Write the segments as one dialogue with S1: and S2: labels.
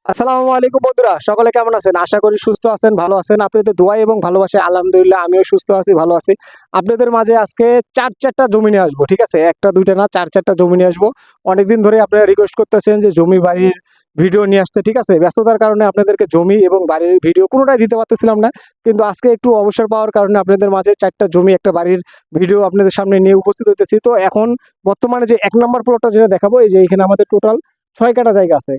S1: আসসালামু আলাইকুম বন্ধুরা, সকলে কেমন আছেন? আশা করি সুস্থ আছেন, ভালো আছেন। আপনাদের দোয়া এবং ভালোবাসায় আলহামদুলিল্লাহ আমিও সুস্থ আছি, ভালো আছি। আপনাদের মাঝে আজকে ৪টা জমি নিয়ে আসবো, ঠিক আছে? ১টা ২টা না, ৪টা জমি নিয়ে আসবো। অনেকদিন ধরে আপনারা রিকোয়েস্ট করতেছেন যে জমি বাড়ির ভিডিও নিয়ে আসতে, ঠিক আছে? ব্যস্ততার কারণে আপনাদেরকে জমি এবং বাড়ির ভিডিও কোনোটাই দিতে পারতেছিলাম না। কিন্তু আজকে একটু অবসর পাওয়ার কারণে আপনাদের মাঝে ৪টা জমি, একটা বাড়ির ভিডিও আপনাদের সামনে নিয়ে উপস্থিত হইতেছি। তো এখন বর্তমানে যে ১ নাম্বার প্লটটা যেটা দেখাবো, এই যে এখানে আমাদের টোটাল ৬ কাঠা জায়গা আছে।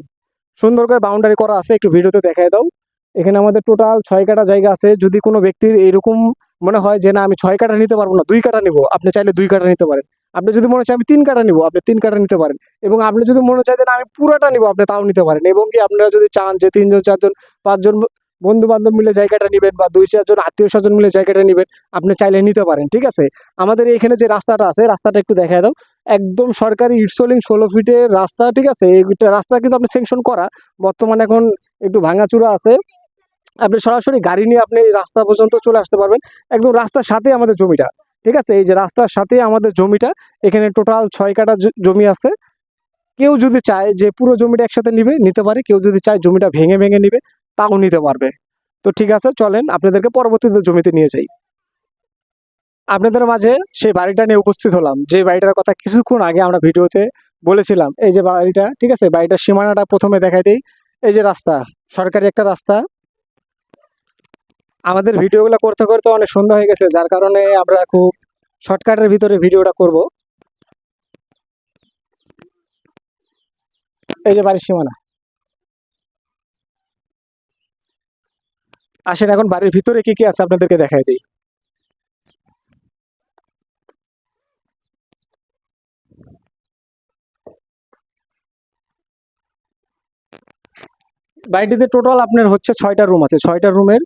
S1: সুন্দর করে বাউন্ডারি করা আছে, একটু ভিডিওতে দেখায় দাও। এখানে আমাদের টোটাল ৬ কাঠা জায়গা আছে। যদি কোনো ব্যক্তির এইরকম মনে হয় যে না আমি ৬ কাঠা নিতে পারবো না, ২ কাঠা নিবো, আপনি চাইলে ২ কাঠা নিতে পারেন। আপনি যদি মনে চায় আমি ৩ কাঠা নিবো, আপনি ৩ কাঠা নিতে পারেন। এবং আপনি যদি মনে চায় যে না আমি পুরাটা নিবো, আপনি তাও নিতে পারেন। এবং কি আপনারা যদি চান যে ৩ জন ৪ জন ৫ জন বন্ধু বান্ধব মিলে জায়গাটা নিবেন, বা ২ ৪ জন আত্মীয় স্বজন মিলে জায়গাটা নিবেন, আপনি চাইলে নিতে পারেন, ঠিক আছে? আমাদের এখানে যে রাস্তাটা আছে, রাস্তাটা একটু দেখায় দাও। একদম সরকারি ইটসলিং ১৬ ফিটের রাস্তা, ঠিক আছে? এইটা রাস্তা কিন্তু আপনি স্যাংশন করা, বর্তমানে এখন একটু ভাঙাচুরা আছে। আপনি সরাসরি গাড়ি নিয়ে আপনি এই রাস্তা পর্যন্ত চলে আসতে পারবেন। একদম রাস্তার সাথেই আমাদের জমিটা, ঠিক আছে? এই যে রাস্তার সাথেই আমাদের জমিটা। এখানে টোটাল ৬ কাঠা জমি আছে। কেউ যদি চায় যে পুরো জমিটা একসাথে নিবে, নিতে পারে। কেউ যদি চায় জমিটা ভেঙে ভেঙে নিবে, তাও নিতে পারবে। তো ঠিক আছে, চলেন আপনাদেরকে পরবর্তীতে জমিতে নিয়ে যাই। আপনাদের মাঝে সেই বাড়িটা নিয়ে উপস্থিত হলাম, যে বাড়িটার কথা কিছুক্ষণ আগে আমরা ভিডিওতে বলেছিলাম। এই যে বাড়িটা, ঠিক আছে? বাড়িটার সীমানাটা প্রথমে দেখাই দেই। এই যে রাস্তা, সরকারি একটা রাস্তা। আমাদের ভিডিওগুলো করতে করতে অনেক সন্ধ্যা হয়ে গেছে, যার কারণে আমরা খুব শর্টকাটের ভিতরে ভিডিওটা করব। এই যে বাড়ির সীমানা। আসেন এখন বাড়ির ভিতরে কি কি আছে আপনাদেরকে দেখাই দিই। বাড়িটিতে টোটাল আপনার হচ্ছে ৬টা রুম আছে। ৬টা রুমের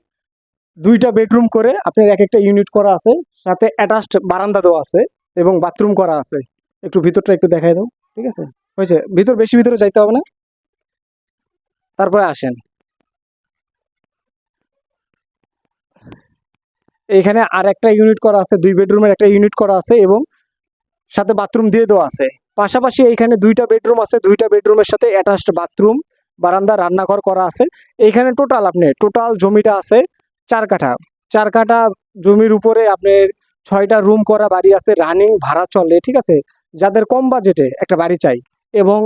S1: ২টা বেডরুম করে আপনার এক একটা ইউনিট করা আছে। সাথে অ্যাটাচড বারান্দা দেওয়া আছে এবং বাথরুম করা আছে। একটু ভিতরটা একটু দেখাই দাও, ঠিক আছে? হয়েছে, ভিতর বেশি ভিতরে যাইতে হবে না। তারপরে আসেন, এখানে আর একটা ইউনিট করা আছে, ২ বেডরুমের একটা ইউনিট করা আছে এবং সাথে বাথরুম দিয়ে দেওয়া আছে। পাশাপাশি এইখানে ২টা বেডরুম আছে, ২টা বেডরুমের সাথে অ্যাটাচড বাথরুম, বারান্দা, রান্নাঘর করা আছে। এইখানে টোটাল জমিটা আছে ৪ কাঠা। ৪ কাঠা জমির উপরে আপনার ৬টা রুম করা বাড়ি আছে, রানিং ভাড়া চলে, ঠিক আছে? যাদের কম বাজেটে একটা বাড়ি চাই এবং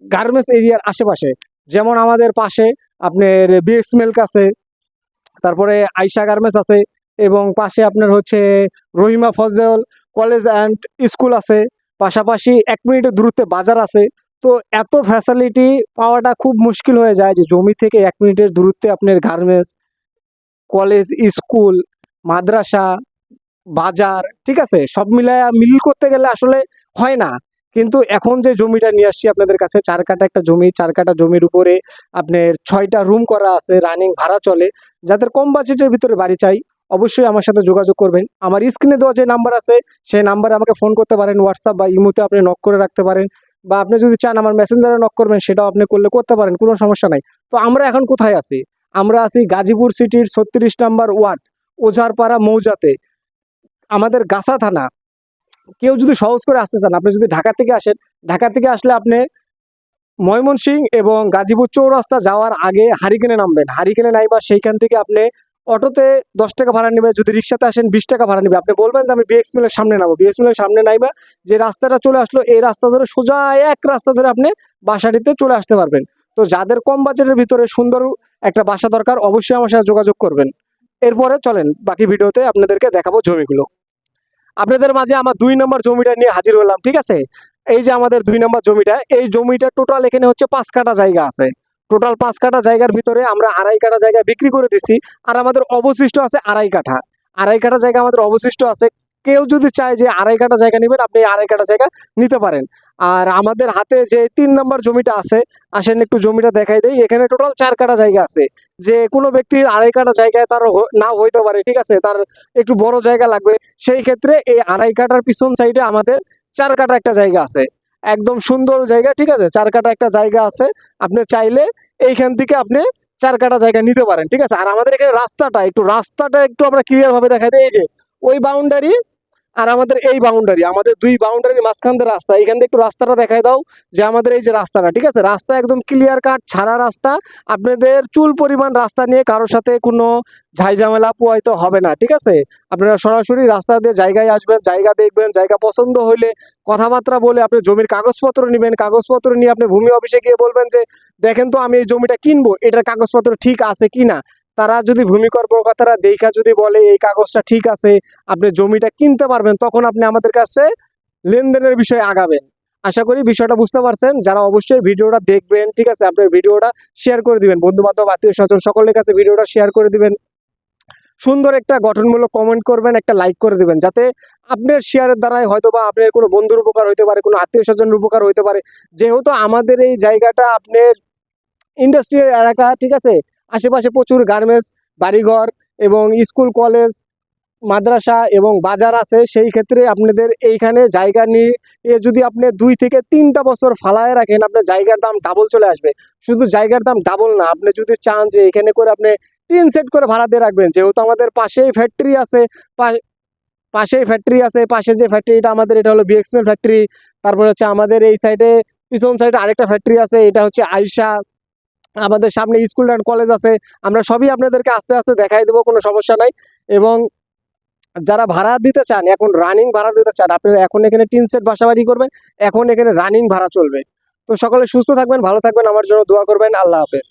S1: গার্মেন্টস এরিয়ার আশেপাশে, যেমন আমাদের পাশে আপনার বিএস মিল্ক আছে, তারপরে আইসা গার্মেন্টস আছে, এবং পাশে আপনার হচ্ছে Rahima Fazal college and school আছে। পাশাপাশি ১ মিনিটের দূরত্বে বাজার আছে। তো এত ফ্যাসিলিটি পাওয়াটা খুব মুশকিল হয়ে যায় যে জমি থেকে ১ মিনিটের দূরত্বে আপনার গার্মেন্টস, কলেজ, স্কুল, মাদ্রাসা, বাজার, ঠিক আছে? সব মিলায়া মিল করতে গেলে আসলে হয় না। কিন্তু এখন যে জমিটা নিয়ে আসছি আপনাদের কাছে, ৪ কাঠা একটা জমি, ৪ কাঠা জমির উপরে আপনার ৬টা রুম করা আছে, রানিং ভাড়া চলে। যাদের কম বাজেটের ভিতরে বাড়ি চাই, অবশ্যই আমার সাথে যোগাযোগ করবেন। আমার স্ক্রিনে দেওয়া যে নাম্বার আছে, সেই নাম্বারে আমাকে ফোন করতে পারেন। হোয়াটসঅ্যাপ বা ইমোতে আপনি নক করে রাখতে পারেন, বা আপনি যদি চান আমার মেসেঞ্জারে নক করবেন, সেটাও আপনি করতে পারেন, কোনো সমস্যা নাই। তো আমরা এখন কোথায় আছি? আমরা আছি গাজীপুর সিটির ৩৬ নাম্বার ওয়ার্ড, ওঝারপাড়া মৌজাতে, আমাদের গাছা থানা। কেউ যদি সহজ করে আসতে চান, আপনি যদি ঢাকা থেকে আসেন, ঢাকা থেকে আসলে আপনি ময়মনসিংহ এবং গাজীপুর চৌরাস্তা যাওয়ার আগে হারিকেনে নামবেন। হারিকেনে নাইবা সেইখান থেকে আপনি অটোতে ১০ টাকা ভাড়া নেবে, যদি রিক্সাতে আসেন ২০ টাকা ভাড়া নেবে। আপনি বলবেন যে আমি বিএক্স মিলের সামনে নামবো, বিএক্স মিলের সামনে নাইবা যে রাস্তাটা চলে আসলো, এই রাস্তা ধরে সোজা এক রাস্তা ধরে আপনি বাসাটিতে চলে আসতে পারবেন। তো যাদের কম বাজেটের ভিতরে সুন্দর একটা বাসা দরকার, অবশ্যই আমার সাথে যোগাযোগ করবেন। এরপরে চলেন বাকি ভিডিওতে আপনাদেরকে দেখাবো জমিগুলো। আপনাদের মাঝে আমার ২ নম্বর জমিটা নিয়ে হাজির হলাম, ঠিক আছে? এই যে আমাদের ২ নম্বর জমিটা, এই জমিটা টোটাল এখানে হচ্ছে ৫ কাঠা জায়গা আছে। টোটাল ৫ কাঠা জায়গার ভিতরে আমরা ২.৫ কাঠা জায়গা বিক্রি করে দিচ্ছি, আর আমাদের অবশিষ্ট আছে ২.৫ কাঠা। ২.৫ কাঠা জায়গা আমাদের অবশিষ্ট আছে। কেউ যদি চায় যে ২.৫ কাঠা জায়গা নেবেন, আপনি ২.৫ কাঠা জায়গা নিতে পারেন। আর আমাদের হাতে যে ৩ নম্বর জমিটা আছে, আসেন একটু জমিটা দেখাই দেই। এখানে টোটাল ৪ কাঠা জায়গা আছে। যে কোনো ব্যক্তির ২.৫ কাঠা জায়গায় তার নাও হইতে পারে, ঠিক আছে? তার একটু বড় জায়গা লাগবে। সেই ক্ষেত্রে এই ২.৫ কাঠার পিছন সাইডে আমাদের ৪ কাঠা একটা জায়গা আছে, একদম সুন্দর জায়গা, ঠিক আছে? ৪ কাঠা একটা জায়গা আছে। আপনি চাইলে এইখান থেকে আপনি ৪ কাঠা জায়গা নিতে পারেন, ঠিক আছে? আর আমাদের এখানে রাস্তাটা একটু আমরা ক্লিয়ার ভাবে দেখাই দিই। এই যে ওই বাউন্ডারি, আর আমাদের এই বাউন্ডারি, আমাদের দুই বাউন্ডারির মাঝখান দিয়ে রাস্তা, এখান থেকে একটু রাস্তাটা দেখাই দাও, যে আমাদের এই যে রাস্তাটা, ঠিক আছে, রাস্তা একদম ক্লিয়ার কাট ছাড়া রাস্তা। আপনাদের চুল পরিমাণ রাস্তা নিয়ে কারোর সাথে কোনো ঝামেলা পোহাইতে হবে না, ঠিক আছে। আপনারা সরাসরি রাস্তা দিয়ে জায়গায় আসবেন, জায়গা দেখবেন, জায়গা পছন্দ হইলে কথাবার্তা বলে আপনি জমির কাগজপত্র নেবেন, কাগজপত্র নিয়ে আপনি ভূমি অফিসে গিয়ে বলবেন যে দেখেন তো আমি এই জমিটা কিনবো, এটার কাগজপত্র ঠিক আছে কিনা। তারা যদি ভূমি কর্মকর্তারা দেখা যদি বলে এই কাগজটা ঠিক আছে, আপনি জমিটা কিনতে পারবেন, তখন আপনি আমাদের কাছে লেনদেনের বিষয়ে আগাবেন। আশা করি বিষয়টা বুঝতে পারছেন। যারা অবশ্যই ভিডিওটা দেখবেন, ঠিক আছে, আপনার ভিডিওটা শেয়ার করে দিবেন, বন্ধু বান্ধব আত্মীয় স্বজন সকলের কাছে ভিডিওটা শেয়ার করে দিবেন। সুন্দর একটা গঠনমূলক কমেন্ট করবেন, একটা লাইক করে দিবেন, যাতে আপনার শেয়ারের দ্বারাই হয়তো বা আপনার কোনো বন্ধুর উপকার হইতে পারে, কোনো আত্মীয় স্বজনের উপকার হইতে পারে। যেহেতু আমাদের এই জায়গাটা আপনার ইন্ডাস্ট্রিয়াল এলাকা, ঠিক আছে, আশেপাশে প্রচুর গার্মেন্টস, বাড়িঘর এবং স্কুল কলেজ মাদ্রাসা এবং বাজার আছে, সেই ক্ষেত্রে আপনাদের এইখানে জায়গা নিয়ে যদি আপনি 2 থেকে 3টা বছর ফালায় রাখেন, আপনার জায়গার দাম ডাবল চলে আসবে। শুধু জায়গার দাম ডাবল না, আপনি যদি চান যে এখানে করে আপনি টিন সেট করে ভাড়া দিয়ে রাখবেন, যেহেতু আমাদের পাশেই ফ্যাক্টরি আছে, পাশে যে ফ্যাক্টরিটা আমাদের, এটা হলো বিএক্সএল ফ্যাক্টরি। তারপরে হচ্ছে আমাদের এই সাইডে পিছন সাইডে আরেকটা ফ্যাক্টরি আছে, এটা হচ্ছে আয়শা। আমাদের সামনে স্কুল অ্যান্ড কলেজ আছে। আমরা সবই আপনাদেরকে আস্তে আস্তে দেখাই দেবো, কোনো সমস্যা নাই। এবং যারা ভাড়া দিতে চান, এখন রানিং ভাড়া দিতে চান, আপনারা এখন এখানে টিন সেট বাসাবাড়ি করবেন, এখন এখানে রানিং ভাড়া চলবে। তো সকলে সুস্থ থাকবেন, ভালো থাকবেন, আমার জন্য দোয়া করবেন। আল্লাহ হাফেজ।